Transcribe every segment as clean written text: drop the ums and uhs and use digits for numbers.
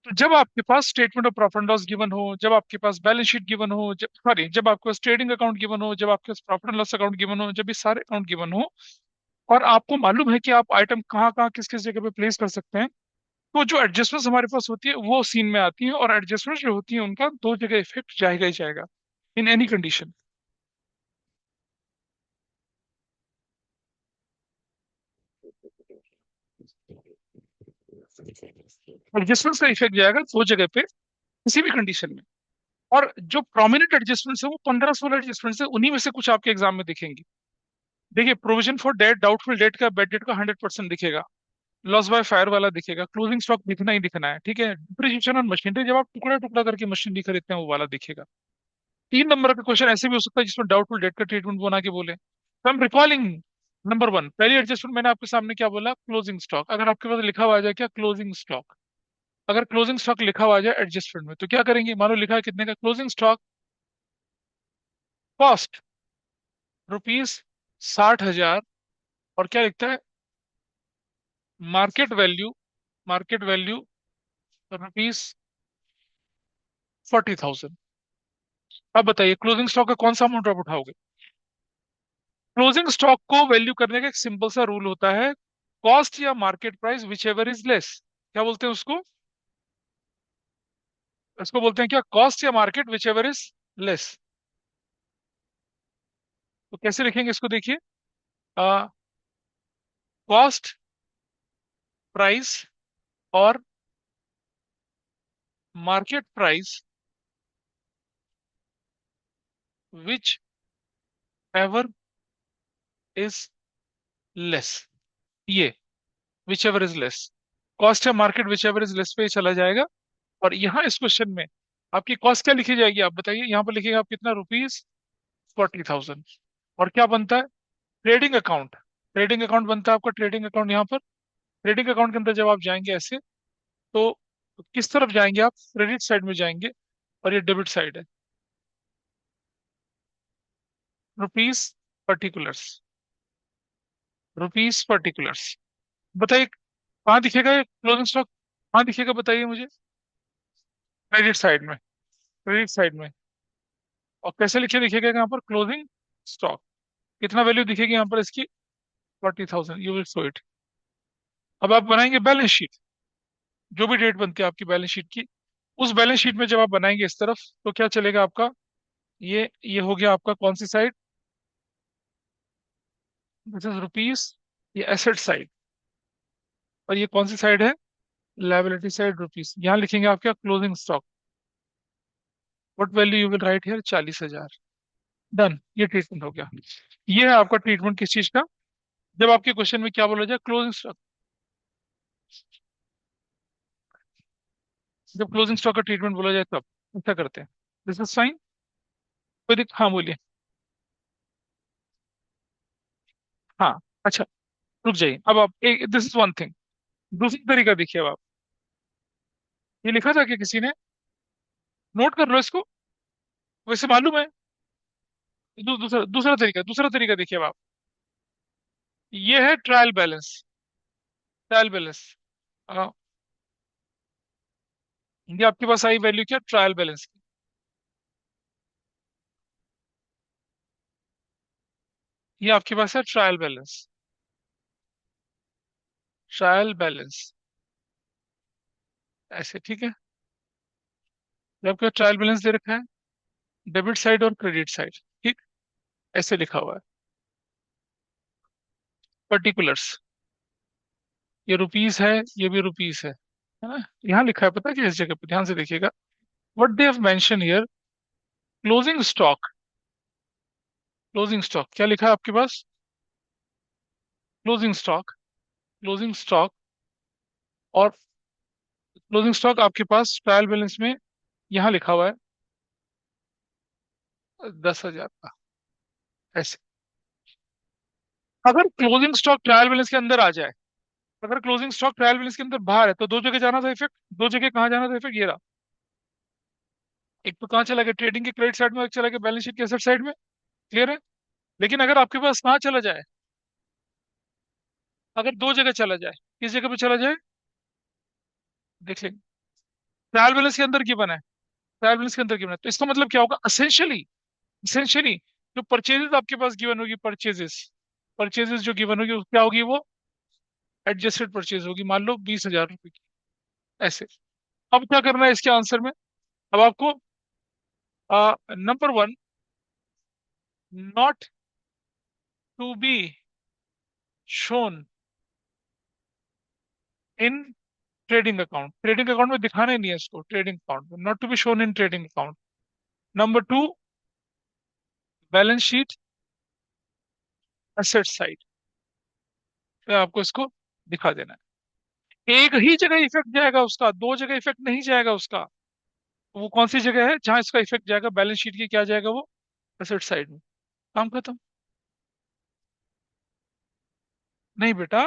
तो जब आपके पास statement of profit and loss given हो, जब आपके पास बैलेंस शीट गिवन हो, जब आपके पास ट्रेडिंग अकाउंट गिवन हो, जब आपके पास profit and loss account given हो, जब ये सारे अकाउंट गिवन हो, और आपको मालूम है कि आप आइटम कहाँ कहाँ किस किस जगह पे प्लेस कर सकते हैं, तो जो एडजस्टमेंट्स हमारे पास होती है वो सीन में आती है। और एडजस्टमेंट जो होती है उनका दो जगह इफेक्ट जाएगा ही जाएगा, इन एनी कंडीशन। एडजस्टमेंट्स का इफेक्ट जाएगा दो जगह पे, किसी भी कंडीशन में। और जो प्रोमिनेंट एडजस्टमेंट्स है वो 15-16 एडजस्टमेंट्स है, उन्हीं में से कुछ आपके एग्जाम में दिखेंगे। देखिए, provision for debt, doubtful debt का, बैड डेट का 100% दिखेगा। लॉस बाय फायर वाला दिखेगा। क्लोजिंग स्टॉक दिखना ही दिखना है, ठीक है। डिप्रिसिएशन ऑन मशीनरी, जब आप टुकड़ा टुकड़ा करके मशीनरी खरीदते हैं, वो वाला दिखेगा। 3 नंबर का क्वेश्चन ऐसे भी हो सकता है जिसमें डाउटफुल डेट का ट्रीटमेंट बना के बोले। तो हम रिकॉर्डिंग, नंबर वन, पहली एडजस्टमेंट मैंने आपके सामने क्या बोला, क्लोजिंग स्टॉक। अगर आपके पास लिखा हुआ आ जाए क्या, क्लोजिंग स्टॉक, अगर क्लोजिंग स्टॉक लिखा हुआ आ जाए एडजस्टमेंट में, तो क्या करेंगे, मान लो लिखा है कितने का क्लोजिंग स्टॉक, कॉस्ट रुपीज 60,000, और क्या लिखता है, market value, market value rupees 40,000। अब बताइए क्लोजिंग स्टॉक का कौन सा अमाउंट आप उठाओगे। क्लोजिंग स्टॉक को वैल्यू करने का एक सिंपल सा रूल होता है, कॉस्ट या market price whichever is less. क्या बोलते हैं उसको, उसको बोलते हैं क्या, कॉस्ट या market whichever is less. तो कैसे लिखेंगे इसको, देखिए, कॉस्ट प्राइस और market price whichever is less, ये whichever is less, cost या market whichever is less पे ये चला जाएगा। और यहाँ इस क्वेश्चन में आपकी कॉस्ट क्या लिखी जाएगी, आप बताइए, यहाँ पर लिखेगा आप कितना, रुपीज 40,000। और क्या बनता है, ट्रेडिंग अकाउंट, ट्रेडिंग अकाउंट बनता है आपका, ट्रेडिंग अकाउंट यहाँ पर। ट्रेडिंग अकाउंट के अंदर जब आप जाएंगे ऐसे, तो किस तरफ जाएंगे आप, क्रेडिट साइड में जाएंगे, और ये डेबिट साइड है, रुपीज पर्टिकुलर्स, रुपीज पर्टिकुलर्स। बताइए कहाँ दिखेगा ये क्लोजिंग स्टॉक, कहाँ दिखेगा बताइए मुझे, क्रेडिट साइड में, क्रेडिट साइड में। और कैसे लिखे दिखेगा यहाँ पर, क्लोजिंग स्टॉक, कितना वैल्यू दिखेगी यहाँ पर इसकी, 40,000, यू विल शो इट। अब आप बनाएंगे बैलेंस शीट, जो भी डेट बनती है आपकी बैलेंस शीट की, उस बैलेंस शीट में जब आप बनाएंगे इस तरफ, तो क्या चलेगा आपका, ये हो गया आपका कौन सी साइड, दिस इज रुपीज, ये एसेट साइड। और ये कौन सी साइड है, लायबिलिटी साइड, रुपीज। यहाँ लिखेंगे आप क्या, closing stock, what value you will write here, 40,000। Done, ये ट्रीटमेंट हो गया। ये है आपका ट्रीटमेंट किस चीज का, जब आपके क्वेश्चन में क्या बोला जाए, क्लोजिंग स्टॉक, जब क्लोजिंग स्टॉक का ट्रीटमेंट बोला जाए तब ऐसा करते हैं। दिस इज फाइन, कोई हाँ बोलिए। हाँ, अच्छा, रुक जाइए, अब आप एक, दिस इज वन थिंग, दूसरी तरीका देखिए। अब आप, ये लिखा था कि किसी ने, नोट कर लो इसको, वैसे मालूम है। दूसरा तरीका देखिए अब आप, ये है ट्रायल बैलेंस, ट्रायल बैलेंस। ये आपके पास आई वैल्यू क्या, ट्रायल बैलेंस की, ये आपके पास है ट्रायल बैलेंस, ट्रायल बैलेंस, ऐसे ठीक है। ये आपका ट्रायल बैलेंस दे रखा है, डेबिट साइड और क्रेडिट साइड, ठीक, ऐसे लिखा हुआ है, पर्टिकुलर्स, ये रुपीस है, ये भी रुपीस है ना। यहाँ लिखा है, पता है क्या, इस जगह पे ध्यान से देखिएगा, what they have mention here, closing stock, closing stock क्या लिखा है आपके पास, क्लोजिंग स्टॉक, क्लोजिंग स्टॉक, और क्लोजिंग स्टॉक आपके पास ट्रायल बैलेंस में यहाँ लिखा हुआ है 10,000 का, ऐसे। अगर क्लोजिंग स्टॉक ट्रायल बैलेंस के अंदर आ जाए, अगर क्लोजिंग स्टॉक ट्रायल बैलेंस के अंदर बाहर है, तो दो जगह जाना था इफेक्ट, दो जगह कहाँ जाना था इफेक्ट, ये रहा। एक तो कहाँ चला गया, ट्रेडिंग के क्रेडिट साइड में, एक चला गया बैलेंस शीट के एसेट साइड में, क्लियर है। लेकिन अगर आपके पास कहाँ चला जाए, अगर दो जगह चला जाए, किस जगह पे चला जाए, देख लेंगे। ट्रायल बैलेंस के अंदर गिवन है, ट्रायल बैलेंस के अंदर गिवन है, तो इसका मतलब क्या होगा, असेंशियली, इसेंशियली जो परचेजेस आपके पास गिवन होगी, परचेजेस, परचेजेस जो गिवन होगी वो क्या होगी, वो एडजस्टेड परचेज होगी, मान लो 20,000 रुपए की, ऐसे। अब क्या करना है इसके आंसर में, अब आपको number one, not to be shown in trading account, trading account में दिखाना ही नहीं है इसको, ट्रेडिंग अकाउंट में, not to be shown in trading account. Number two, balance sheet asset side पे आपको इसको दिखा देना है। एक ही जगह इफेक्ट जाएगा उसका, दो जगह इफेक्ट नहीं जाएगा उसका। वो कौन सी जगह है जहां इसका इफेक्ट जाएगा, बैलेंस शीट की क्या जाएगा वो, एसेट साइड में। काम खत्म। नहीं बेटा,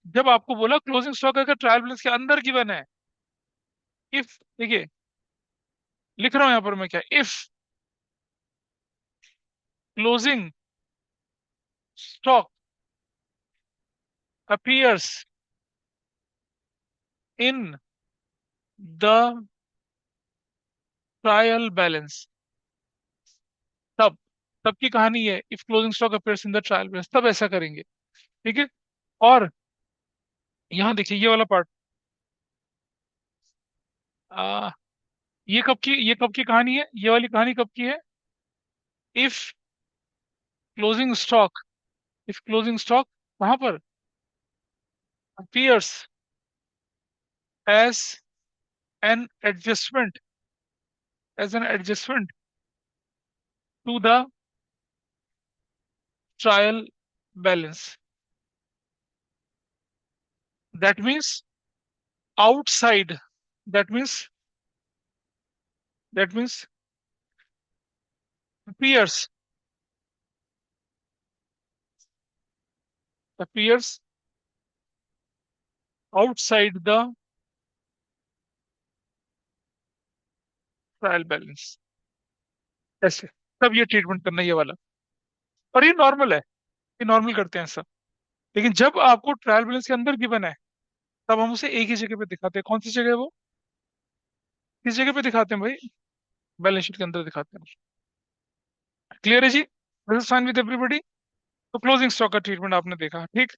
जब आपको बोला क्लोजिंग स्टॉक अगर ट्रायल बैलेंस के अंदर गिवन है, इफ, देखिए लिख रहा हूं यहां पर मैं क्या, if closing stock appears in the trial balance, तब, तब की कहानी है, if closing stock appears in the trial balance, तब ऐसा करेंगे। ठीक है। और यहाँ देखिए ये वाला पार्ट, आ, ये कब की कहानी है, ये वाली कहानी कब की है, if closing stock, if closing stock वहां पर appears as an adjustment, as an adjustment to the trial balance, that means outside, that means, that means appears, appears outside the trial balance, ऐसे। तब ये ट्रीटमेंट करना है ये वाला, और ये नॉर्मल है, ये नॉर्मल करते हैं सब। लेकिन जब आपको ट्रायल बैलेंस के अंदर गिवन है, तब हम उसे एक ही जगह पे दिखाते हैं, कौन सी जगह है वो, किस जगह पे दिखाते हैं भाई, बैलेंस शीट के अंदर दिखाते हैं। क्लियर है जी, this is fine with everybody. तो क्लोजिंग स्टॉक का ट्रीटमेंट आपने देखा, ठीक।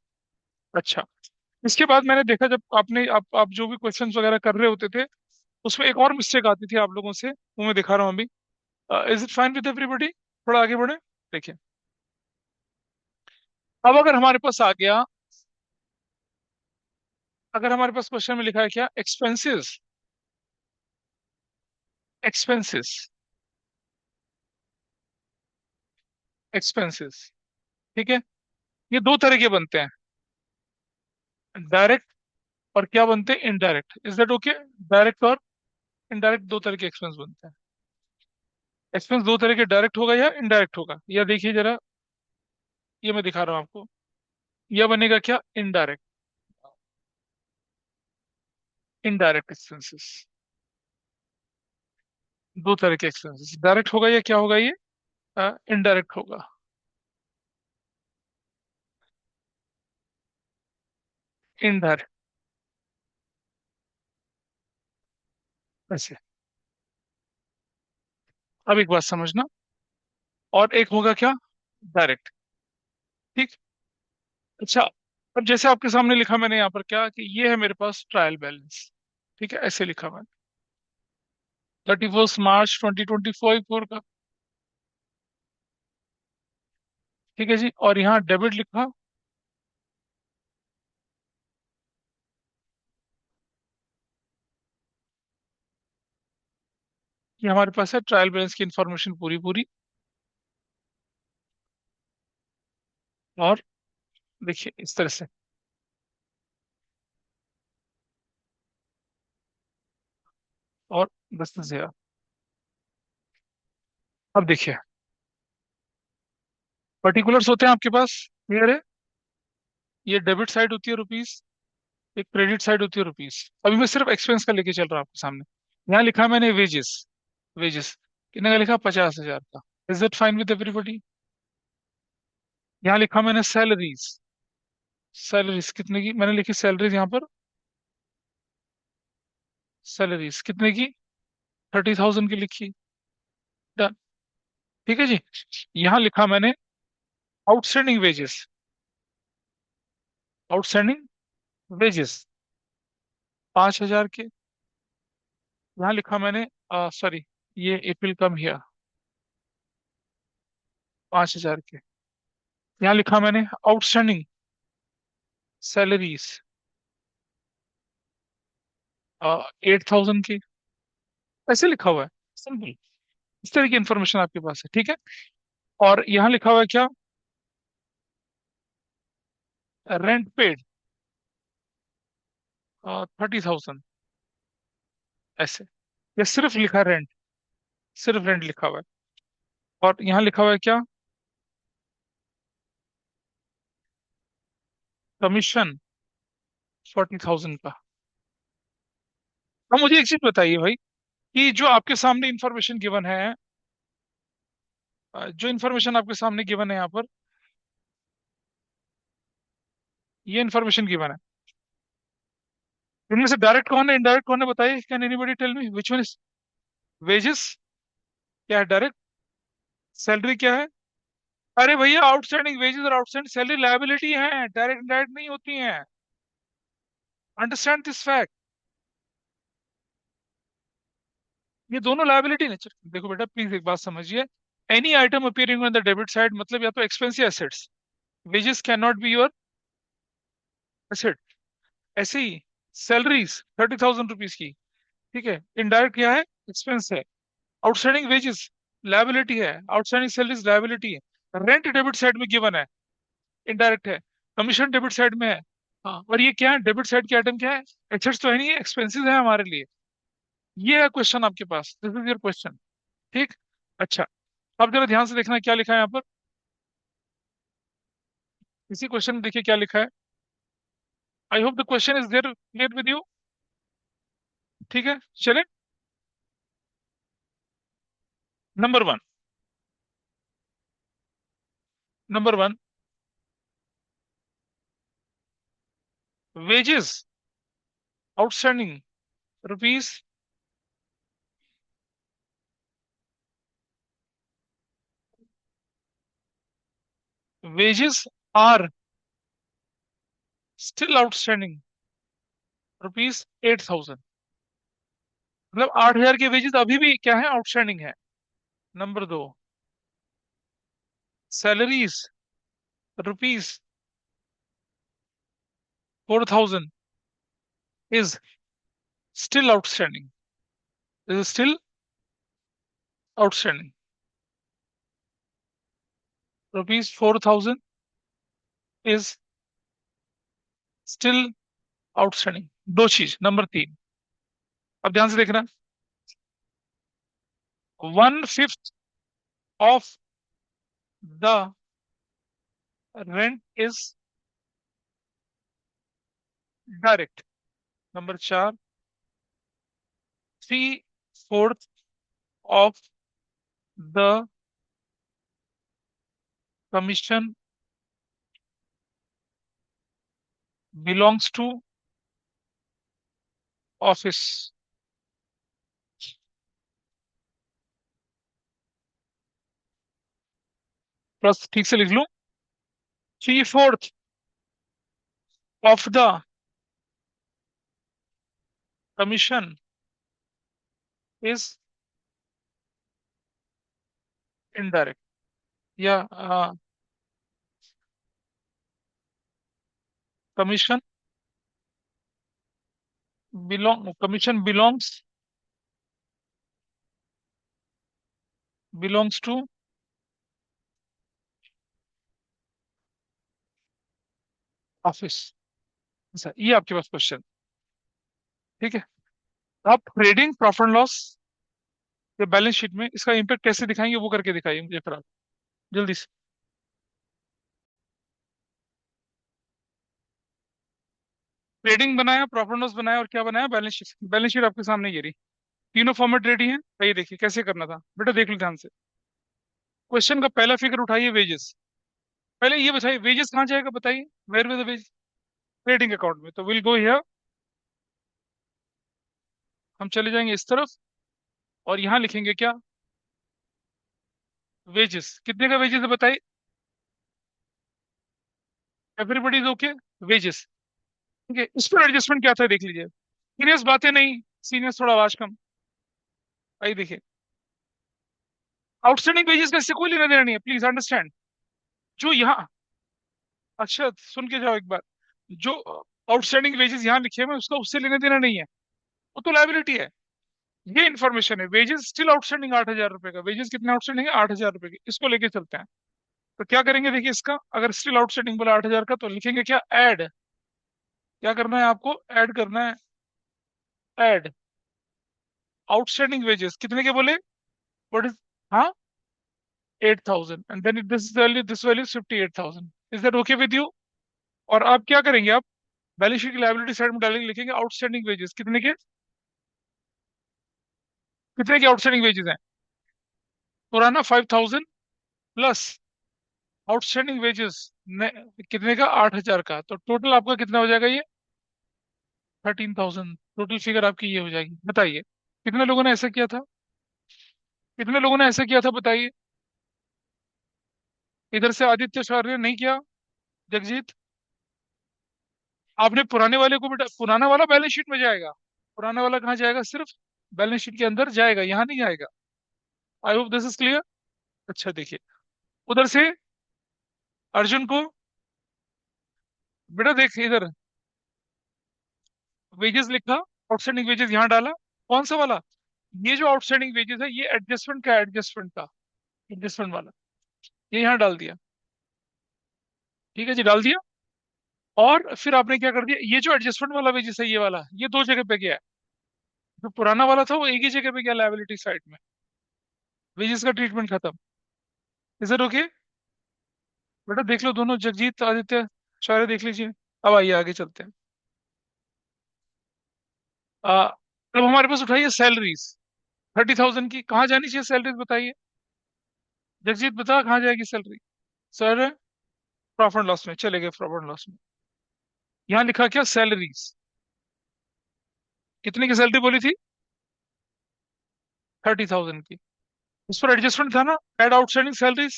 अच्छा, इसके बाद मैंने देखा जब आपने आप जो भी क्वेश्चंस वगैरह कर रहे होते थे, उसमें एक और मिस्टेक आती थी आप लोगों से, वो मैं दिखा रहा हूँ अभी। Is it fine with everybody, थोड़ा आगे बढ़े। देखिए, अब अगर हमारे पास आ गया, अगर हमारे पास क्वेश्चन में लिखा है क्या, एक्सपेंसेस, एक्सपेंसेस, एक्सपेंसेस, ठीक है। ये दो तरह के बनते हैं, डायरेक्ट और क्या बनते हैं, indirect. Is that okay, direct और इनडायरेक्ट दो तरह के एक्सपेंस बनते हैं। एक्सपेंस दो तरह के, डायरेक्ट होगा या इनडायरेक्ट होगा, या देखिए जरा, ये मैं दिखा रहा हूँ आपको, यह बनेगा क्या, इनडायरेक्ट, इनडायरेक्ट एक्सपेंसेस। दो तरह के एक्सपेंसेस, डायरेक्ट होगा या क्या होगा ये, इनडायरेक्ट होगा, इनडायरेक्ट, ऐसे। अब एक बात समझना, और एक होगा क्या, डायरेक्ट, ठीक। अच्छा, अब जैसे आपके सामने लिखा मैंने यहाँ पर क्या, कि ये है मेरे पास ट्रायल बैलेंस, ठीक है, ऐसे लिखा मैंने, 31 मार्च 2024 का, ठीक है जी। और यहाँ डेबिट लिखा, कि हमारे पास है ट्रायल बैलेंस की इंफॉर्मेशन पूरी पूरी। और देखिए इस तरह से, और 10,000। अब देखिए, पर्टिकुलर्स होते हैं आपके पास, क्लियर है, ये डेबिट साइड होती है रुपीस, एक क्रेडिट साइड होती है रुपीस। अभी मैं सिर्फ एक्सपेंस का लेके चल रहा हूँ आपके सामने। यहाँ लिखा मैंने वेजेस, वेजेस कितने का लिखा, 50,000 का। Is it fine with everybody. यहाँ लिखा मैंने सैलरीज, सैलरीज कितने की मैंने लिखी, सैलरीज यहाँ पर, सैलरीज कितने की, 30,000 की लिखी। डन। ठीक है जी। यहां लिखा मैंने आउटस्टैंडिंग वेजेस। आउटस्टैंडिंग वेजेस 5,000 के। यहाँ लिखा मैंने, सॉरी, ये इट विल कम हियर, 5,000 के। यहाँ लिखा मैंने आउटस्टैंडिंग सैलरीज 8,000 की। ऐसे लिखा हुआ है, सिंपल। इस तरह की इंफॉर्मेशन आपके पास है, ठीक है। और यहाँ लिखा हुआ है क्या, रेंट पेड 30,000, ऐसे। या सिर्फ लिखा है रेंट, सिर्फ रेंट लिखा हुआ है। और यहाँ लिखा हुआ है क्या, कमीशन 40,000 का। अब मुझे एक चीज बताइए भाई, कि जो आपके सामने इंफॉर्मेशन गिवन है, जो इंफॉर्मेशन आपके सामने गिवन है यहाँ पर, ये इंफॉर्मेशन गिवन है, इनमें से डायरेक्ट कौन है, इनडायरेक्ट कौन है, बताइए। Can anybody tell me which one is wages? क्या है डायरेक्ट? सैलरी क्या है? अरे भैया, आउटस्टैंडिंग वेजेस और आउटस्टैंडिंग सैलरी लायबिलिटी है, डायरेक्ट इनडायरेक्ट नहीं होती हैं। Understand this fact. ये दोनों लायबिलिटी नेचर। देखो बेटा, प्लीज एक बात समझिए। Any item appearing on the debit side मतलब या तो expensive assets, wages can not be your asset. ऐसे ही सैलरीज 30,000 रुपीज की, ठीक है, इनडायरेक्ट क्या है, एक्सपेंस है। आउटस्टैंडिंग वेजेस लायबिलिटी है, आउटस्टैंडिंग सैलरीज लायबिलिटी है। रेंट डेबिट साइड में गिवन है, इनडायरेक्ट है। कमीशन डेबिट साइड में है। हाँ, और ये क्या है, डेबिट साइड के आइटम क्या है, एसेट्स तो है नहीं, एक्सपेंसेस है हमारे लिए। ये है क्वेश्चन आपके पास, दिस इज योर क्वेश्चन। ठीक। अच्छा, अब जरा ध्यान से देखना क्या लिखा है यहाँ पर। इसी क्वेश्चन में देखिए क्या लिखा है। I hope the question is there clear with you. ठीक है, चले। Number one, number one, wages outstanding rupees, wages are still outstanding rupees 8,000। मतलब 8,000 के वेजेस अभी भी क्या है, आउटस्टैंडिंग है। नंबर दो, salaries rupees 4,000 is still outstanding, is still outstanding. Rupees 4,000 is still outstanding. दो चीज। नंबर तीन, अब ध्यान से देखना। 1/5 of the rent is direct. Number चार, 3/4 of the commission belongs to office. Plus ठीक से लिख लूं, 3/4 of the commission is indirect. या commission commission belongs to office. ऐसा, ये आपके पास क्वेश्चन। ठीक है। आप ट्रेडिंग प्रॉफिट एंड लॉस या बैलेंस शीट में इसका इम्पैक्ट कैसे दिखाएंगे, वो करके दिखाइए मुझे फिर आप, जल्दी से। ट्रेडिंग बनाया, प्रॉफिट एंड लॉस बनाया, और क्या बनाया, बैलेंस शीट। बैलेंस शीट आपके सामने ये रही। तीनों फॉर्मेट रेडी है। ये देखिए कैसे करना था, बेटा देख लो ध्यान से। क्वेश्चन का पहला फिगर उठाइए, वेजेस। पहले ये बताइए वेजेस कहाँ जाएगा, बताइए। Where with the wage, trading account में। तो विल गो हियर, हम चले जाएंगे इस तरफ। और यहाँ लिखेंगे क्या? वेजेस। कितने का वेजेस है बताइए? Everybody is okay. वेजेस। ठीक है, इस पर एडजस्टमेंट क्या था देख लीजिए। सीरियस बातें नहीं, सीनियस थोड़ा आवाज कम। आइए देखिए, आउटस्टैंडिंग वेजेस का इससे कोई लेना देना नहीं है, प्लीज अंडरस्टैंड। जो यहाँ, अच्छा सुन के जाओ एक बार। जो आउटस्टैंडिंग वेजेस यहाँ लिखे हुए हैं उसका उससे लेना देना नहीं है, वो तो लाइबिलिटी है। ये इन्फॉर्मेशन है, वेजेस स्टिल आउटस्टैंडिंग 8,000 रुपए का। वेजेस कितने आउटस्टैंडिंग है? 8,000 रुपए के। इसको लेके चलते हैं। तो क्या करेंगे देखिए, इसका अगर स्टिल आउटस्टैंडिंग बोला 8,000 का, तो लिखेंगे क्या? ऐड। क्या करना है आपको? ऐड करना है। ऐड आउटस्टैंडिंग वेजेस कितने के बोले? What is? हाँ, 8,000, and then this value 58,000। Is that okay with you? और आप क्या करेंगे? आप बैलेंस शीट की लायबिलिटी साइड में डालेंगे, लिखेंगे आउटस्टैंडिंग वेजेस कितने के? कितने के आउटस्टैंडिंग वेजेस हैं? पुराना 5,000 प्लस आउटस्टैंडिंग वेजेस कितने का? 8,000 का। तो टोटल आपका कितना हो जाएगा ये? 13,000। टोटल फिगर आपकी ये हो जाएगी। बताइए कितने लोगों ने ऐसा किया था? कितने लोगों ने ऐसा किया था बताइए? इधर से आदित्य सर ने नहीं किया। जगजीत, आपने पुराने वाले को बेटा, पुराना वाला बैलेंस शीट में जाएगा। पुराना वाला कहाँ जाएगा? सिर्फ बैलेंस शीट के अंदर जाएगा, यहाँ नहीं जाएगा। I hope this is clear. अच्छा देखिए, उधर से अर्जुन को, बेटा देख इधर, वेजेस लिखा, आउटस्टैंडिंग वेजेस यहाँ डाला। कौन सा वाला? ये जो आउटस्टैंडिंग वेजेस है ये एडजस्टमेंट का, एडजस्टमेंट का, एडजस्टमेंट वाला, ये यहाँ डाल दिया। ठीक है जी, डाल दिया। और फिर आपने क्या कर दिया, ये जो एडजस्टमेंट वाला वेजेस है ये वाला, ये दो जगह पे गया है। जो पुराना वाला था वो एक ही जगह पे गया, लायबिलिटी साइड में। वेजेस का ट्रीटमेंट खत्म। Is it okay? बेटा देख लो दोनों, जगजीत आदित्य सारे देख लीजिए। अब आइए आगे चलते हैं। अब हमारे पास उठाइए सैलरीज। 30,000 की कहाँ जानी चाहिए सैलरीज बताइए? जगजीत बता कहाँ जाएगी salary? Sir, profit and loss में चले गए, प्रॉफिट एंड लॉस में। यहाँ लिखा क्या? सैलरीज। कितने की सैलरी बोली थी? 30,000 की। उस पर एडजस्टमेंट था ना, add outstanding salaries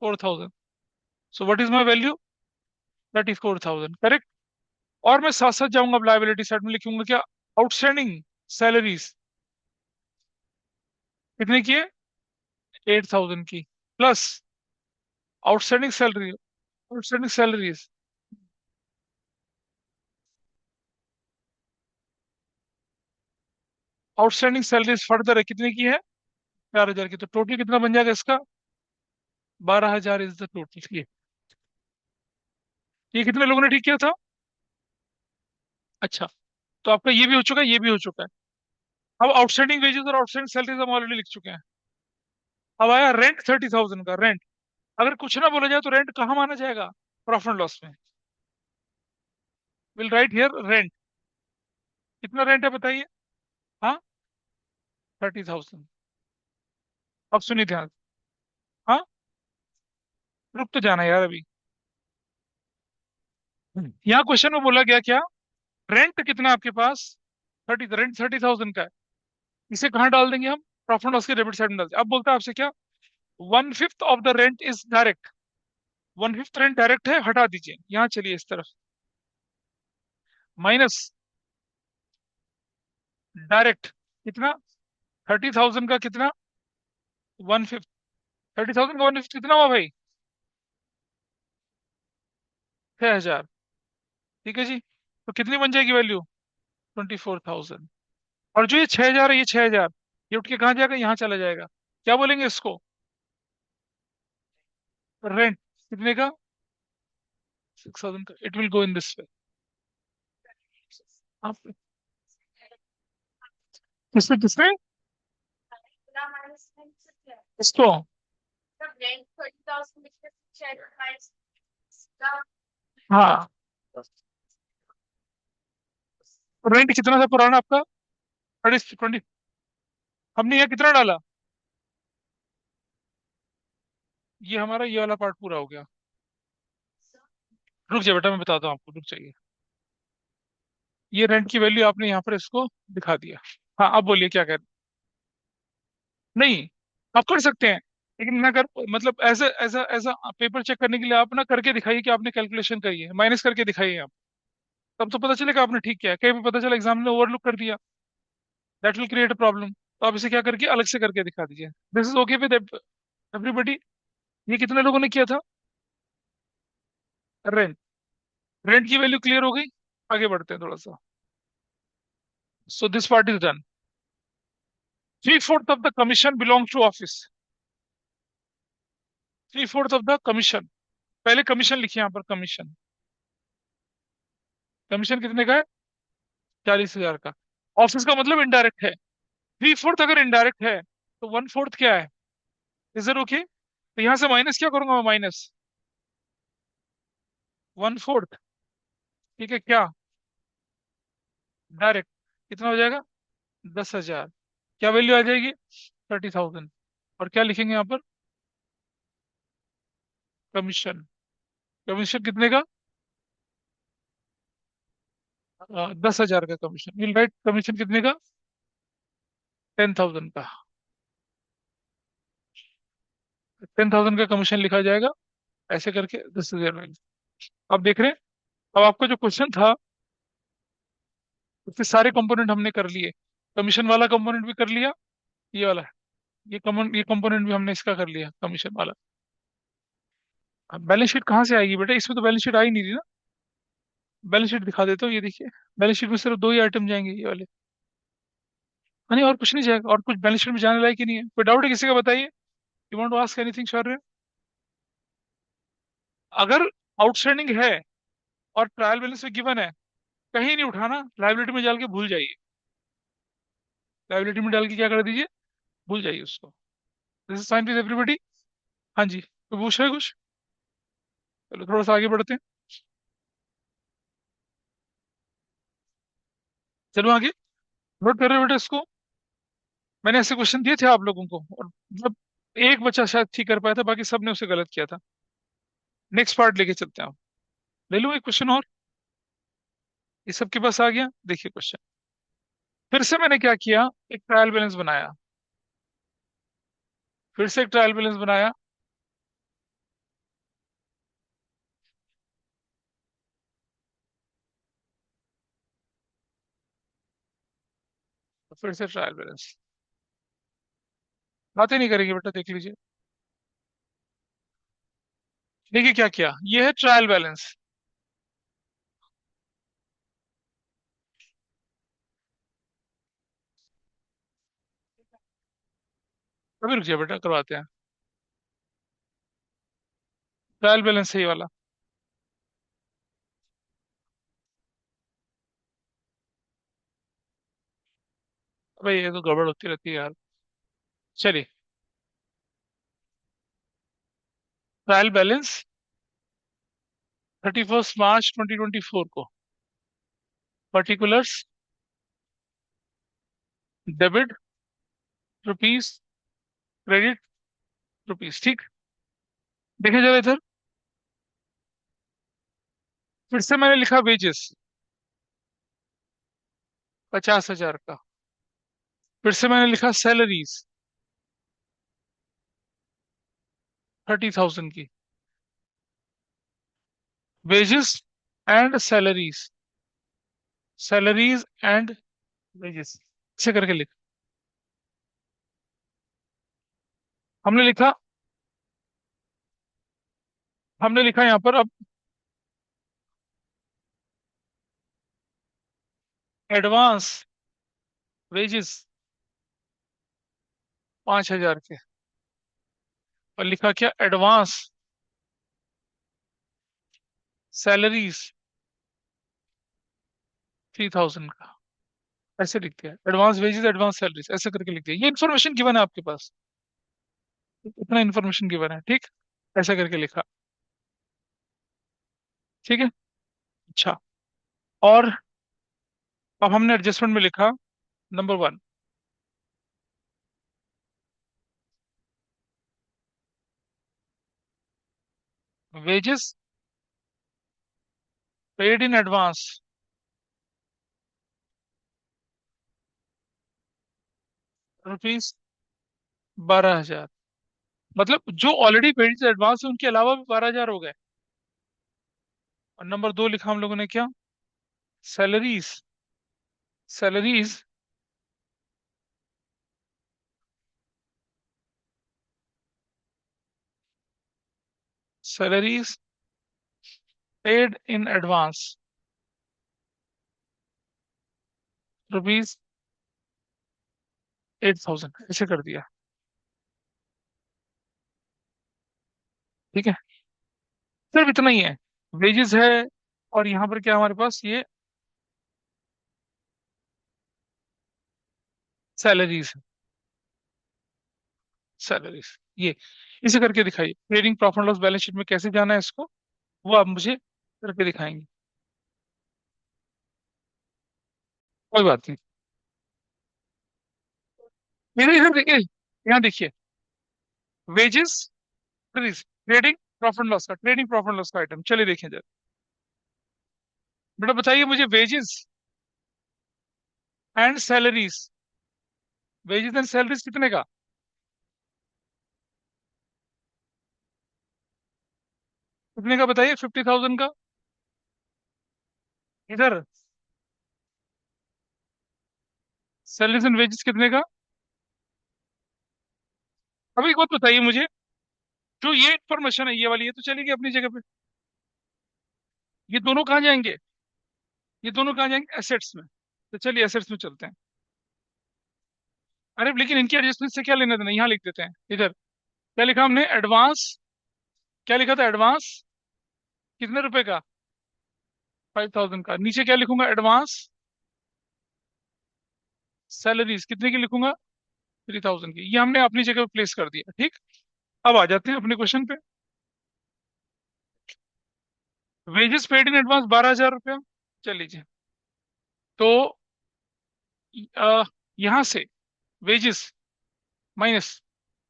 4,000। So what is my value? 34,000, correct. और मैं साथ साथ जाऊंगा, अब लाइबिलिटी साइड में लिखूंगा क्या? आउटस्टैंडिंग सैलरीज कितने की है? 8,000 की, plus outstanding salary, outstanding salaries, outstanding salaries further है कितने की है? 4,000 की। तो टोटल कितना बन जाएगा इसका? 12,000 इज द टोटल। ये कितने लोगों ने ठीक किया था? अच्छा, तो आपका ये भी हो चुका है, ये भी हो चुका है। अब आउटस्टैंडिंग वेजेस और आउटस्टैंडिंग सैलरीज हम ऑलरेडी लिख चुके हैं। अब आया रेंट 30,000 का। रेंट अगर कुछ ना बोला जाए तो रेंट कहाँ माना जाएगा? प्रॉफिट एंड लॉस में। Will write here rent. कितना रेंट है बताइए? हाँ, 30,000। अब सुनिए ध्यान से। हाँ, रुक तो जाना यार अभी। यहाँ क्वेश्चन में बोला गया क्या? रेंट कितना है आपके पास? 30,000 का है। इसे कहाँ डाल देंगे हम? प्रॉफिट एंड लॉस के डेबिट साइड में डाल देंगे। अब बोलता है आपसे क्या? 1/5 of the rent is direct. 1/5 rent direct है, हटा दीजिए। यहाँ चलिए इस तरफ, माइनस डायरेक्ट कितना? 30,000 का कितना? 1/5। 30,000 का 1/5 कितना हुआ भाई? 6,000। ठीक है जी, तो कितनी बन जाएगी वैल्यू? 24,000। और जो ये 6,000 है, ये 6,000 ये उठ के कहाँ जाएगा? यहाँ चला जाएगा। क्या बोलेंगे इसको? रेंट कितने का? 6,000 का। It will go in this way. आप किसने किसने इसको? हाँ, रेंट कितना था पुराना आपका? 20। हमने यहाँ कितना डाला? ये हमारा ये वाला पार्ट पूरा हो गया। रुक जाए बेटा, मैं बताता हूँ आपको, रुक जाइए। ये रेंट की वैल्यू आपने यहाँ पर इसको दिखा दिया। हाँ, अब बोलिए क्या कह रहे नहीं, आप कर सकते हैं, लेकिन ना कर मतलब as as as paper check करने के लिए आप ना करके दिखाइए कि आपने कैलकुलेशन करी है, माइनस करके दिखाइए आप। तब तो पता चलेगा आपने ठीक किया है। कहीं भी पता चला एग्जाम ने ओवरलुक कर दिया, that will create a problem. तो आप इसे क्या करके अलग से करके दिखा दीजिए। This is okay with everybody. ये कितने लोगों ने किया था? रेंट। रेंट की वैल्यू क्लियर हो गई। आगे बढ़ते हैं थोड़ा सा। So this part is done. 3/4 of the commission belong to office. 3/4 of the commission. पहले कमीशन लिखिए यहाँ पर, कमीशन। कमीशन कितने का है? 40,000 का। ऑफिस का मतलब इनडायरेक्ट है। 3/4 अगर इनडायरेक्ट है तो 1/4 क्या है? Is it okay? तो यहां से माइनस क्या करूंगा मैं? माइनस 1/4। ठीक है क्या? डायरेक्ट कितना हो जाएगा? 10,000। क्या वैल्यू आ जाएगी? 30,000। और क्या लिखेंगे यहाँ पर? कमीशन। कमीशन कितने का? 10,000 का कमीशन। विल राइट कमीशन कितने का? 10,000 का। 10,000 का कमीशन लिखा जाएगा। ऐसे करके 10,000 वैल्यू। अब देख रहे हैं। अब आपका जो क्वेश्चन था उसके सारे कंपोनेंट हमने कर लिए। कमीशन वाला कंपोनेंट भी कर लिया, ये वाला, ये कंपोनेंट भी हमने इसका कर लिया, कमीशन वाला। अब बैलेंस शीट कहाँ से आएगी बेटा? इसमें तो बैलेंस शीट आ ही नहीं रही ना। बैलेंस शीट दिखा देता हूँ, ये देखिए। बैलेंस शीट में सिर्फ दो ही आइटम जाएंगे, ये वाले। हाँ, नहीं और कुछ नहीं जाएगा। और कुछ बैलेंस शीट में जाने लायक ही नहीं है। कोई डाउट है किसी का? बताइए। You want to ask anything sir? अगर आउटस्टैंडिंग है और ट्रायल बैलेंस में गिवन है, कहीं नहीं उठाना, लाइबिलिटी में डाल के भूल जाइए। लाइबिलिटी में डाल के क्या कर दीजिए? भूल जाइए उसको। This is fine with everybody. हाँ जी, तो पूछ रहे हैं कुछ? चलो थोड़ा सा आगे बढ़ते हैं। चलो आगे। नोट कर रहे हो बेटा इसको? मैंने ऐसे क्वेश्चन दिए थे आप लोगों को, और मतलब एक बच्चा शायद ठीक कर पाया था, बाकी सबने उसे गलत किया था। नेक्स्ट पार्ट लेके चलते हैं आप। ले लो एक क्वेश्चन और। ये सबके पास आ गया? देखिए क्वेश्चन। फिर से मैंने क्या किया, एक ट्रायल बैलेंस बनाया। फिर से एक ट्रायल बैलेंस बनाया। फिर से ट्रायल बैलेंस। बातें नहीं करेंगे बेटा, देख लीजिए। देखिए क्या किया, ये है ट्रायल बैलेंस। अभी रुक जाए बेटा, करवाते हैं। ट्रायल बैलेंस है ये वाला। अबे ये तो गड़बड़ होती रहती है यार। चलिए। ट्रायल बैलेंस 31 मार्च 2024 को। Particulars, debit rupees, credit rupees. ठीक। देखे जरा इधर। फिर से मैंने लिखा वेजेस 50,000 का। फिर से मैंने लिखा सैलरीज 30,000 की। Wages and salaries, salaries and wages, ऐसे करके लिख। हमने लिखा, हमने लिखा यहाँ पर अब एडवांस वेजेस 5,000 के। और लिखा क्या? एडवांस सैलरीज 3,000 का। ऐसे लिख दिया, एडवांस वेजेस एडवांस सैलरीज, ऐसे करके लिख दिया। ये इन्फॉर्मेशन गिवन है आपके पास, इतना इन्फॉर्मेशन गिवन है। ठीक। ऐसा करके लिखा। ठीक है। अच्छा। और अब हमने एडजस्टमेंट में लिखा, number 1, wages paid in advance rupees 12,000। मतलब जो ऑलरेडी वेजेस एडवांस है उनके अलावा भी 12,000 हो गए। और नंबर 2 लिखा हम लोगों ने क्या? Salaries. Salaries salaries paid in advance rupees 8,000 ऐसे कर दिया। ठीक है, सिर्फ इतना ही है। वेजेस है, और यहाँ पर क्या हमारे पास ये सैलरीज है। सैलरीज ये इसे करके दिखाइए। Trading profit loss balance sheet में कैसे जाना है इसको, वो आप मुझे करके दिखाएंगे। कोई बात नहीं। मेरे इधर देखिए, यहाँ देखिए, वेजेस, ट्रेडिंग प्रॉफिट लॉस का, ट्रेडिंग प्रॉफिट लॉस का आइटम, चलिए देखें जरा। बेटा बताइए मुझे, wages and salaries, wages and salaries कितने का? कितने का बताइए? 50,000 का। इधर सैलरीज एंड वेजेस कितने का? अभी एक बात बताइए मुझे, जो ये इन्फॉर्मेशन है ये वाली, ये तो चलेगी अपनी जगह पे। ये दोनों कहाँ जाएंगे? ये दोनों कहाँ जाएंगे? एसेट्स में। तो चलिए एसेट्स में चलते हैं। अरे लेकिन इनकी एडजस्टमेंट से क्या लेना देना, यहाँ लिख देते हैं इधर। क्या लिखा हमने? एडवांस। क्या लिखा था? एडवांस कितने रुपए का? 5,000 का। नीचे क्या लिखूंगा? एडवांस सैलरीज कितने की लिखूंगा? 3,000 की। ये हमने अपनी जगह पे प्लेस कर दिया, ठीक। अब आ जाते हैं अपने क्वेश्चन पे। वेजेस पेड इन एडवांस 12,000 रुपया। चल लीजिए। तो अ, यहाँ से वेजेस माइनस।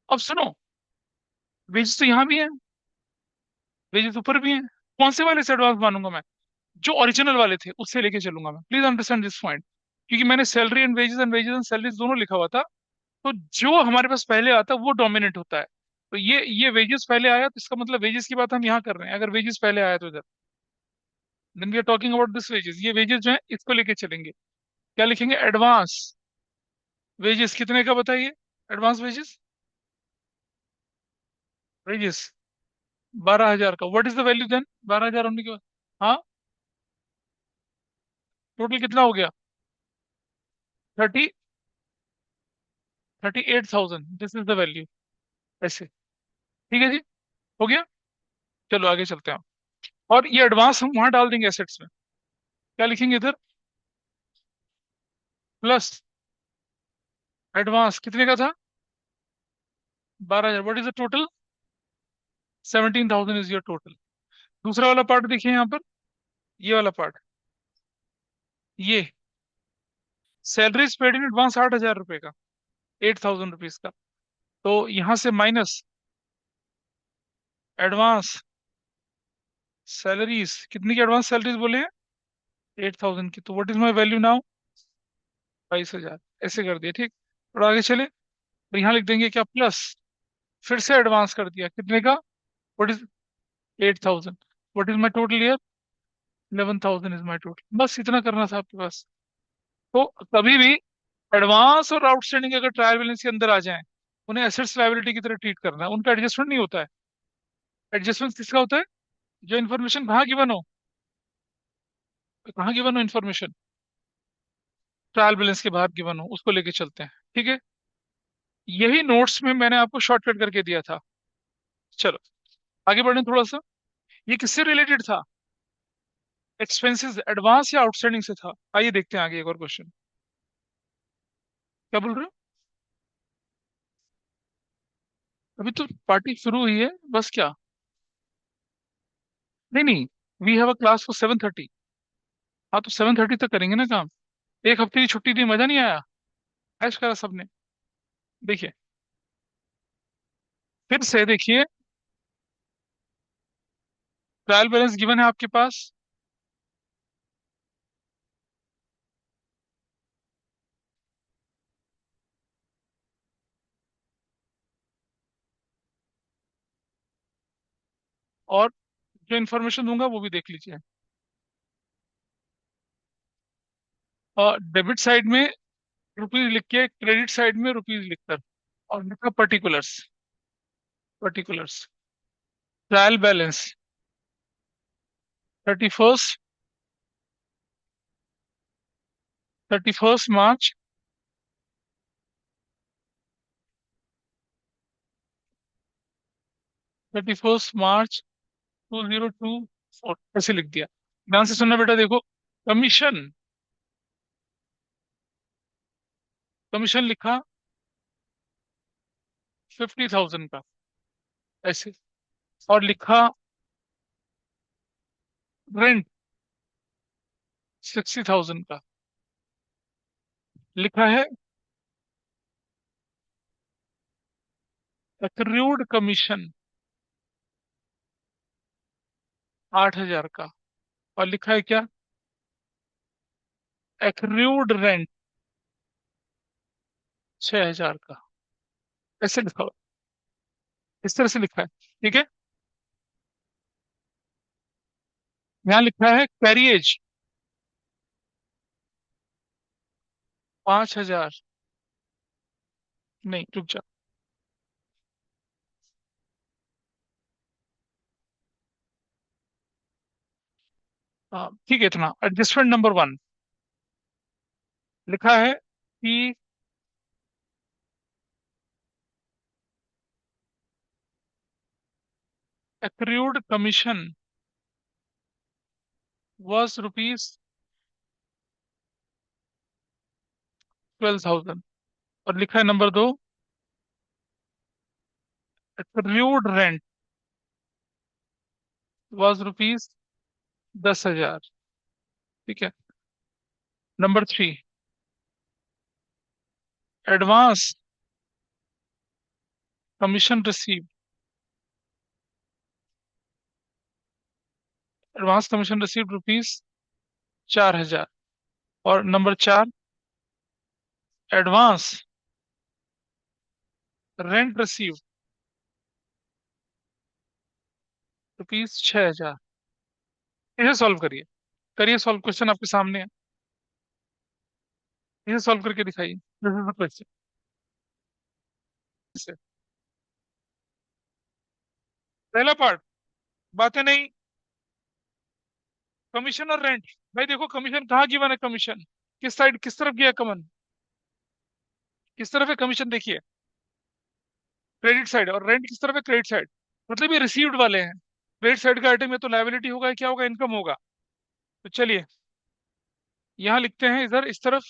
अब सुनो, वेजेस तो यहाँ भी है, वेजेस ऊपर भी है। कौन से वाले से एडवांस मानूंगा मैं? जो ओरिजिनल वाले थे उससे लेके चलूंगा मैं। Please understand this point. क्योंकि मैंने salary and wages and salaries दोनों लिखा हुआ था। तो जो हमारे पास पहले आता है वो डोमिनेट होता है। तो ये वेजेस पहले आया, तो इसका मतलब वेजेस की बात हम यहाँ कर रहे हैं। अगर वेजेस पहले आया तो इधर, then we are talking about this wages. ये वेजेस जो है इसको लेके चलेंगे। क्या लिखेंगे? एडवांस वेजेस कितने का बताइए? एडवांस वेजेस, वेजेस 12,000 का। What is the value then? 12,000 होने के बाद, हाँ, टोटल कितना हो गया? 30, 38,000, दिस इज द वैल्यू। ऐसे, ठीक है जी, हो गया। चलो आगे चलते हैं। और ये एडवांस हम वहां डाल देंगे एसेट्स में। क्या लिखेंगे इधर? प्लस एडवांस कितने का था? 12,000। What is the total? 17,000 is your total. दूसरा वाला पार्ट देखिए यहाँ पर, ये वाला पार्ट, ये सैलरीज पेड इन एडवांस 8,000 रुपए का, 8,000 रुपीज का। तो यहाँ से माइनस एडवांस सैलरीज, कितनी की एडवांस सैलरीज बोले हैं? 8,000 की। तो what is my value now? 22,000। ऐसे कर दिया, ठीक। और आगे चले, और यहाँ लिख देंगे क्या? प्लस, फिर से एडवांस कर दिया कितने का? What is 8,000। What is my total year? 11,000 is my total. बस इतना करना था आपके पास। तो कभी भी एडवांस और आउटस्टैंडिंग अगर ट्रायल बैलेंस के अंदर आ जाएं, उन्हें एसेट्स लायबिलिटी की तरह ट्रीट करना है। उनका एडजस्टमेंट नहीं होता है। एडजस्टमेंट किसका होता है? जो इन्फॉर्मेशन कहाँ गिवन हो, कहाँ गिवन हो इन्फॉर्मेशन, ट्रायल बैलेंस के बाहर गिवन हो, उसको लेके चलते हैं, ठीक है। यही नोट्स में मैंने आपको शॉर्टकट करके दिया था। चलो आगे बढ़े थोड़ा सा। ये किससे रिलेटेड था? एक्सपेंसेस एडवांस या आउटस्टैंडिंग से था? आइए देखते हैं आगे एक और क्वेश्चन। क्या बोल रहे हो? अभी तो पार्टी शुरू हुई है बस, क्या? नहीं नहीं, we have a class for 7:30। हाँ तो 7:30 तक करेंगे ना काम। एक हफ्ते की छुट्टी दी, मजा नहीं आया? ऐश करा सबने। देखिए, फिर से देखिए, ट्रायल बैलेंस गिवन है आपके पास। और जो इन्फॉर्मेशन दूंगा वो भी देख लीजिए। और डेबिट साइड में रुपीज लिख के, क्रेडिट साइड में रुपीज लिखकर, और लिखा particulars. Particulars, trial balance 31st, 31st March 31st March 2024, ऐसे लिख दिया। ध्यान से सुनना बेटा, देखो। कमीशन, कमीशन लिखा 50,000 का, ऐसे। और लिखा रेंट 60,000 का। लिखा है एक्रूड कमीशन 8,000 का। और लिखा है क्या, एक्रूड रेंट 6,000 का। ऐसे लिखा हुआ, इस तरह से लिखा है। ठीक है। यहाँ लिखा है कैरिएज 5,000। नहीं, रुक जा। हाँ ठीक है, इतना। एडजस्टमेंट नंबर 1 लिखा है कि accrued commission was ₹12,000। और लिखा है नंबर 2, accrued rent was ₹10,000। ठीक है। Number 3, advance commission receive, advance commission receive ₹4,000। और नंबर 4, एडवांस रेंट रिसीव ₹6,000। इसे सॉल्व करिए। करिए सॉल्व, क्वेश्चन आपके सामने है। इसे सॉल्व करके दिखाइए, दिस इज द क्वेश्चन। पहला पार्ट, बातें नहीं, कमीशन और रेंट। भाई देखो, कमीशन कहाँ गिवन है? कमीशन किस साइड, किस तरफ गया कमन, किस तरफ है कमीशन? देखिए, क्रेडिट साइड। और रेंट किस तरफ है? Credit side. मतलब ये रिसीव्ड वाले हैं। क्रेडिट साइड का आइटम है तो लायबिलिटी होगा, क्या होगा? इनकम होगा। तो चलिए, यहाँ लिखते हैं इधर इस तरफ।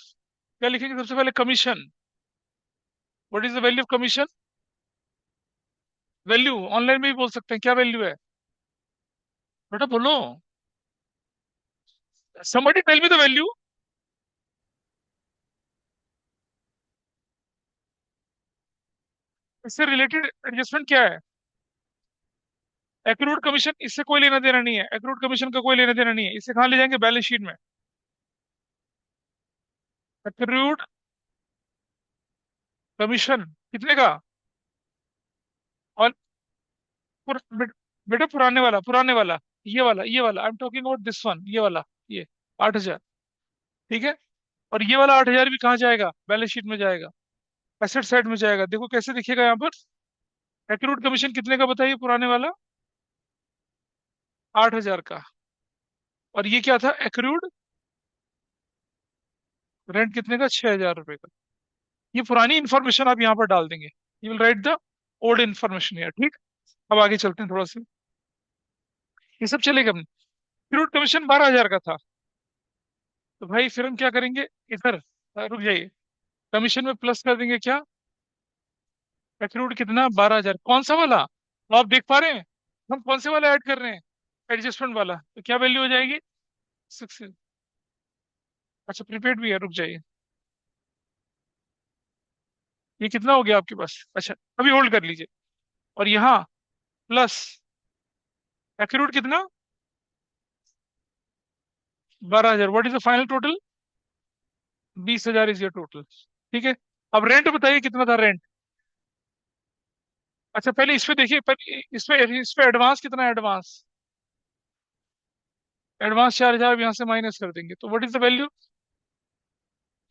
क्या लिखेंगे सबसे पहले? Commission. What is the value of commission? Value online में भी बोल सकते हैं, क्या वैल्यू है? बेटा बोलो, somebody tell me the value. इससे रिलेटेड एडजस्टमेंट क्या है? एक्रूड कमीशन, इससे कोई लेना देना नहीं है। एक्रूड कमीशन का कोई लेना देना नहीं है, इसे कहाँ ले जाएंगे? बैलेंस शीट में। एक्रूड कमीशन कितने का? और बेटा पुराने वाला, पुराने वाला, ये वाला I am talking about this one, ये वाला, ये 8,000। ठीक है। और ये वाला 8,000 भी कहाँ जाएगा? बैलेंस शीट में जाएगा, एसेट साइड में जाएगा। देखो कैसे दिखेगा यहाँ पर। एक्रूड कमीशन कितने का बताइए? पुराने वाला 8,000 का। और ये क्या था? एक्रूड रेंट कितने का? 6,000 रुपए का। ये पुरानी इंफॉर्मेशन आप यहाँ पर डाल देंगे। You will write the old information यार। ठीक। अब आगे चलते हैं थोड़ा सा, ये सब चलेगा अपने। एक्रूड कमीशन 12,000 का था। तो भाई फिर हम क्या करेंगे? इधर रुक जाइए, कमीशन में प्लस कर देंगे क्या? एक्रूड कितना? 12,000। कौन सा वाला? तो आप देख पा रहे हैं हम कौन से वाला ऐड कर रहे हैं? एडजस्टमेंट वाला। तो क्या वैल्यू हो जाएगी? 6। अच्छा, प्रीपेड भी है, रुक जाइए। ये कितना हो गया आपके पास? अच्छा, अभी होल्ड कर लीजिए। और यहाँ प्लस एक्रूड कितना? 12,000। What is the final total? 20,000 is your total. ठीक है। अब रेंट बताइए कितना था रेंट? अच्छा पहले इस पे देखिए, पर इस पे एडवांस कितना है? एडवांस, एडवांस 4,000 यहाँ से माइनस कर देंगे तो व्हाट इज द वैल्यू?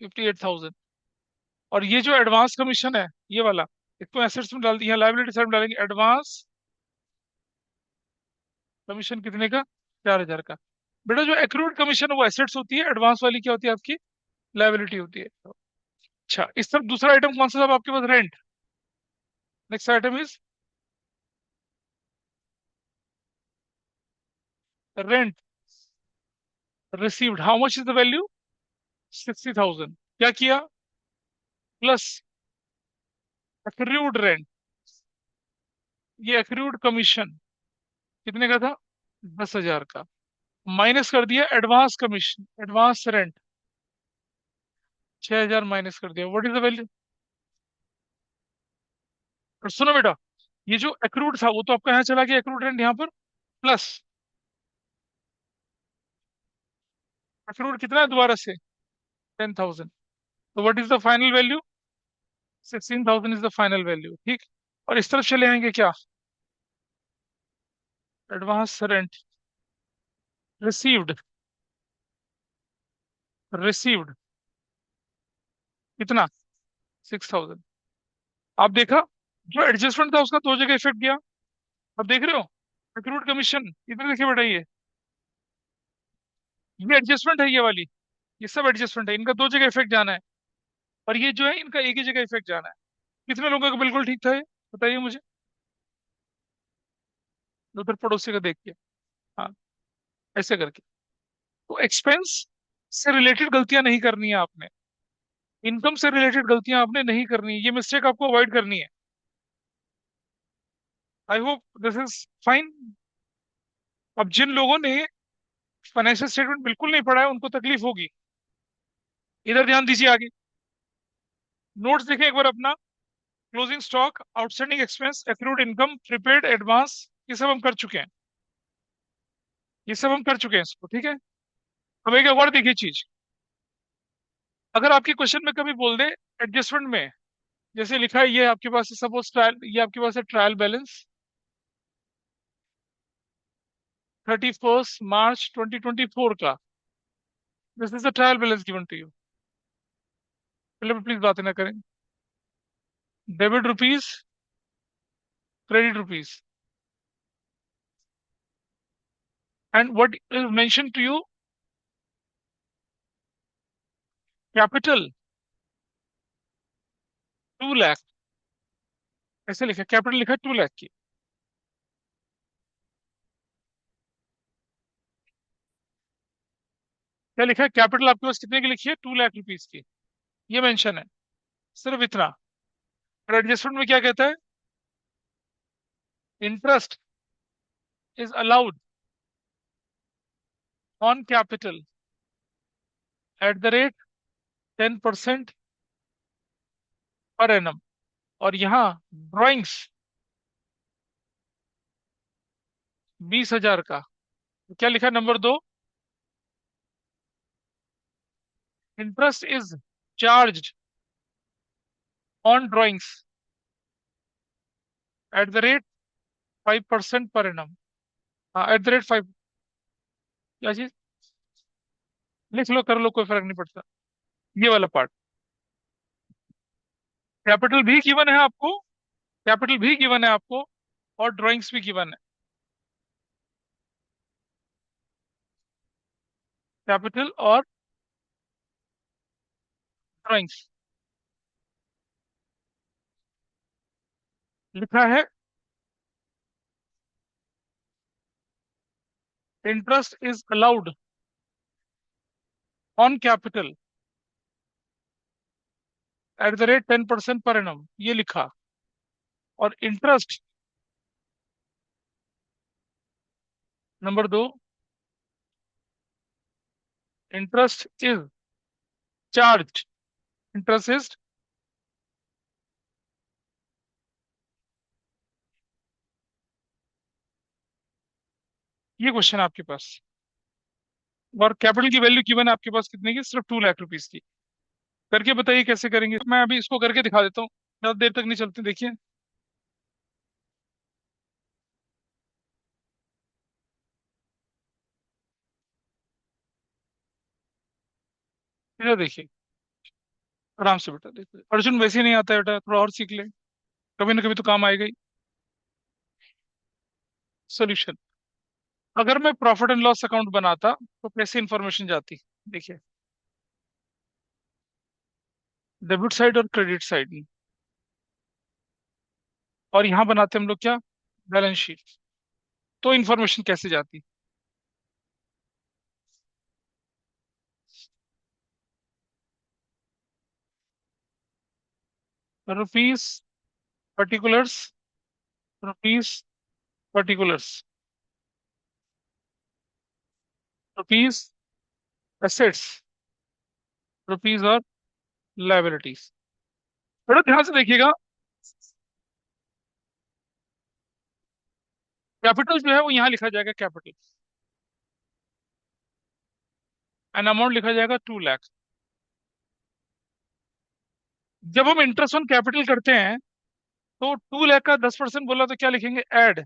58,000। और ये जो एडवांस कमीशन है ये वाला, इसको एसेट्स में डाल दिया, लाइबिलिटी साइड में डालेंगे एडवांस कमीशन कितने का? 4,000 का। बेटा जो एक्रूड कमीशन है वो एसेट्स होती है, एडवांस वाली क्या होती है आपकी? लाइबिलिटी होती है। अच्छा इस तरफ दूसरा आइटम कौन सा था आपके पास? Rent. Next item is rent received. How much is the value? 60,000। क्या किया? प्लस एक्रूड रेंट, ये एक्रूड कमीशन कितने का था? 10,000 का। माइनस कर दिया advance commission, advance rent 6,000 minus कर दिया। What is the value? और सुनो बेटा, ये जो एक्रूड था वो तो आपका यहाँ चला गया, एक्रूड रेंट यहाँ पर, प्लस एक्रूड कितना है दोबारा से? 10,000। तो what is the final value? 16,000 is the final value. ठीक। और इस तरफ चले आएंगे क्या? एडवांस रेंट रिसीव्ड, रिसीव्ड कितना? 6,000। आप देखा, जो एडजस्टमेंट था उसका दो जगह इफेक्ट गया। अब देख रहे हो, एक्रूड कमीशन इधर देखिए बेटा, ये एडजस्टमेंट है ये वाली, ये सब एडजस्टमेंट है, इनका दो जगह इफेक्ट जाना है। और ये जो है इनका एक ही जगह इफेक्ट जाना है। कितने लोगों का बिल्कुल ठीक था ये? बताइए मुझे, उधर पड़ोसी का देख के। हाँ, ऐसे करके। तो एक्सपेंस से रिलेटेड गलतियां नहीं करनी है आपने, इनकम से रिलेटेड गलतियां आपने नहीं करनी है, ये मिस्टेक आपको अवॉइड करनी है। I hope this is fine. अब जिन लोगों ने फाइनेंशियल स्टेटमेंट बिल्कुल नहीं पढ़ा है उनको तकलीफ होगी। इधर ध्यान दीजिए आगे, नोट्स देखें एक बार अपना। Closing stock, outstanding expense, accrued income, prepaid, advance, ये सब हम कर चुके हैं, ये सब हम कर चुके हैं इसको। ठीक है। अब एक और देखिए चीज, अगर आपके क्वेश्चन में कभी बोल दे एडजस्टमेंट में, जैसे लिखा है ये आपके पास है सपोज ट्रायल, ये आपके पास है ट्रायल बैलेंस 31 मार्च 2024 का, this is the trial balance given to you. पहले प्लीज बातें ना करें। Debit rupees, credit rupees, and what is mention to you? Capital 2 lakh, ऐसे लिखा, कैपिटल लिखा 2 लाख की। क्या लिखा है? कैपिटल आपके पास कितने की लिखी है? 2 लाख रुपीज की, ये मेंशन है, सिर्फ इतना। और एडजस्टमेंट में क्या कहता है? Interest is allowed on capital at the rate 10% per annum. और यहाँ ड्राइंग्स 20,000 का। तो क्या लिखा number 2? Interest is charge on drawings at the rate 5% per annum. हाँ, एट द रेट 5। क्या चीज? लिख लो, कर लो, कोई फर्क नहीं पड़ता। ये वाला पार्ट, कैपिटल भी गिवन है आपको, कैपिटल भी गिवन है आपको, और ड्राइंग्स भी गिवन है। कैपिटल और ड्राइंग्स लिखा है। Interest is allowed on capital at the rate 10% per annum, ये लिखा। और interest number 2, interest is charge, interest is, ये क्वेश्चन है आपके पास। और कैपिटल की वैल्यू गिवन है आपके पास कितने की? सिर्फ 2 लाख रुपीज की। करके बताइए कैसे करेंगे। मैं अभी इसको करके दिखा देता हूँ, ज्यादा देर तक नहीं चलते, देखिए। इधर देखिए, आराम से बेटा देखिए, अर्जुन वैसे ही नहीं आता है बेटा, थोड़ा और सीख ले, कभी ना कभी तो काम आएगा ही। सोल्यूशन, अगर मैं प्रॉफिट एंड लॉस अकाउंट बनाता तो कैसे इंफॉर्मेशन जाती? देखिए, डेबिट साइड और क्रेडिट साइड, और यहां बनाते हम लोग क्या, बैलेंस शीट, तो इंफॉर्मेशन कैसे जाती? Rupees particulars, rupees particulars, rupees assets, rupees और लाइबिलिटीज। थोड़ा ध्यान से देखिएगा, कैपिटल जो है वो यहाँ लिखा जाएगा कैपिटल, एंड अमाउंट लिखा जाएगा 2 लाख। जब हम इंटरेस्ट ऑन कैपिटल करते हैं तो 2 लाख का 10% बोला तो क्या लिखेंगे, एड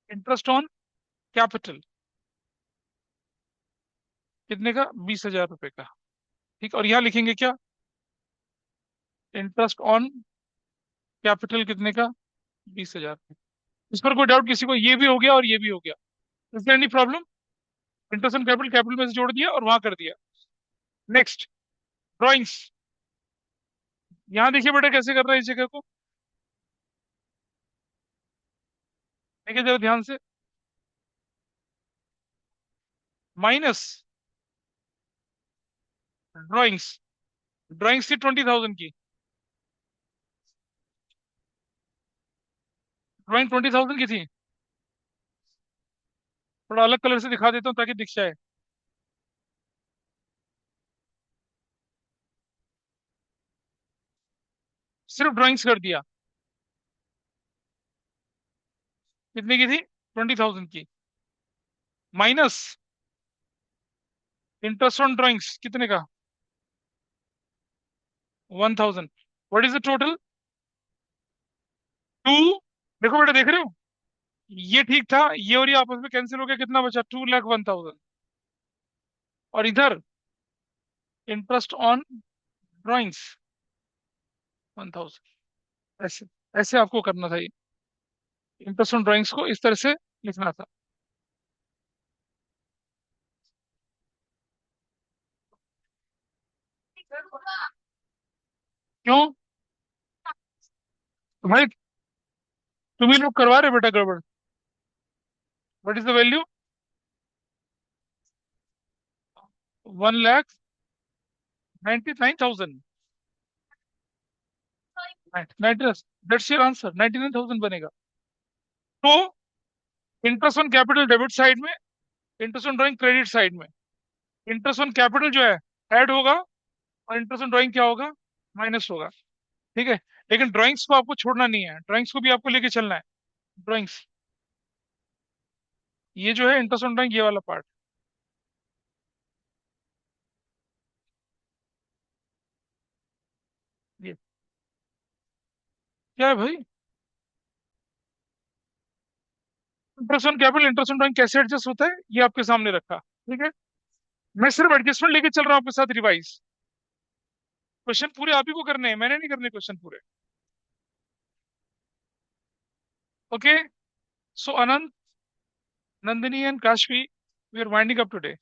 इंटरेस्ट ऑन कैपिटल, कितने का, 20,000 रुपए का। ठीक, और यहाँ लिखेंगे क्या, इंटरेस्ट ऑन कैपिटल कितने का, 20,000। इस पर कोई डाउट किसी को? ये भी हो गया और ये भी हो गया, is there any problem? Interest on capital capital में से जोड़ दिया और वहां कर दिया। Next, drawings. यहाँ देखिए बेटा कैसे कर रहा है इस जगह को, देखिए जरा ध्यान से, माइनस ड्राइंग्स, ड्राइंग्स थी 20,000 की, ड्राइंग 20,000 की थी। थोड़ा अलग कलर से दिखा देता हूँ ताकि दिख जाए। सिर्फ ड्राइंग्स कर दिया, कितने की थी, 20,000 की, माइनस इंटरेस्ट ऑन ड्राइंग्स कितने का, 1,000। What is the total, 2। देखो बेटा, देख रहे हो, ये ठीक था, ये और ये आपस में कैंसिल हो गया, कितना बचा, 2,01,000। और इधर इंटरेस्ट ऑन ड्राइंग्स 1,000। ऐसे, ऐसे आपको करना था ये, इंटरेस्ट ऑन ड्राइंग्स को इस तरह से लिखना था। क्यों? तो भाई तुम ही लोग करवा रहे हो बेटा गड़बड़। What is the value, 1,99,000, that's your answer, 99,000 बनेगा। तो interest on capital debit side में, interest on drawing credit side में, इंटरेस्ट ऑन कैपिटल जो है ऐड होगा, और इंटरेस्ट ऑन ड्राइंग क्या होगा, माइनस होगा। ठीक है, लेकिन ड्राइंग्स को आपको छोड़ना नहीं है, ड्राइंग्स को भी आपको लेके चलना है। ड्राइंग्स, ये जो है इंटरेस्ट ऑन ड्राइंग, ये वाला पार्ट, ये क्या है भाई, interest on capital interest on drawing कैसे एडजस्ट होता है, ये आपके सामने रखा। ठीक है, मैं सिर्फ एडजस्टमेंट लेके चल रहा हूँ आपके साथ, रिवाइज। क्वेश्चन पूरे आप ही को करने हैं, मैंने नहीं करने क्वेश्चन पूरे। Okay, so Anant, Nandini and Kashvi, we are winding up today.